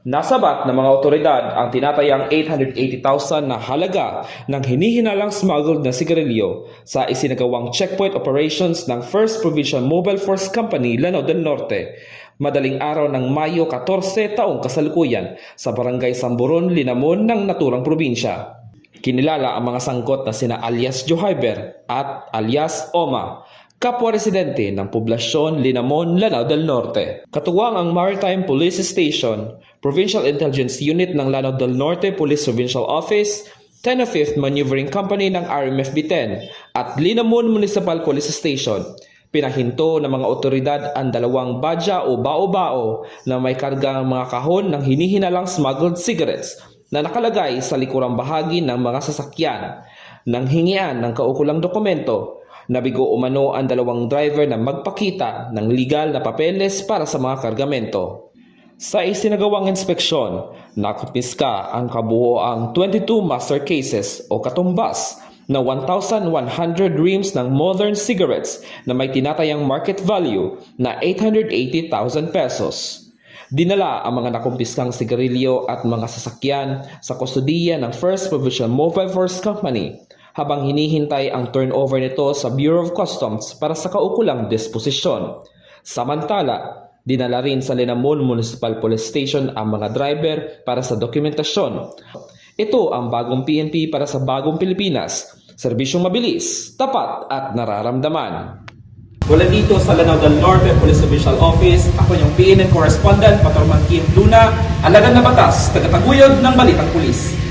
Nasabat ng mga otoridad ang tinatayang 880,000 na halaga ng hinihinalang smuggled na sigarilyo sa isinagawang checkpoint operations ng 1st Provincial Mobile Force Company, Lanao del Norte, madaling araw ng Mayo 14 taong kasalukuyan sa Barangay Samburon, Linamon ng naturang probinsya. Kinilala ang mga sangkot na sina alias Johyber at alias Oma, kapwa residente ng poblasyon Linamon, Lanao del Norte. Katuwang ang Maritime Police Station, Provincial Intelligence Unit ng Lanao del Norte Police Provincial Office, 10th Maneuvering Company ng RMFB-10 at Linamon Municipal Police Station. Pinahinto ng mga otoridad ang dalawang badya o bao-bao na may kargang mga kahon ng hinihinalang smuggled cigarettes na nakalagay sa likurang bahagi ng mga sasakyan. Nang hingian ng kaukulang dokumento, nabigo umano ang dalawang driver na magpakita ng legal na papeles para sa mga kargamento. Sa isinagawang inspeksyon, nakumpiska ang kabuoang 22 master cases o katumbas na 1,100 reams ng modern cigarettes na may tinatayang market value na 880,000 pesos. Dinala ang mga nakumpiskang sigarilyo at mga sasakyan sa kustodiya ng 1st Provincial Mobile Force Company habang hinihintay ang turnover nito sa Bureau of Customs para sa kaukulang disposisyon. Samantala, dinala rin sa Linamon Municipal Police Station ang mga driver para sa dokumentasyon. Ito ang bagong PNP para sa bagong Pilipinas. Serbisyong mabilis, tapat at nararamdaman. Mula dito sa Lanao del Norte Police Official Office, ako yung PNN Correspondent, Patrolman Kim Luna, alagan na batas, tagataguyod ng Balitang Pulis.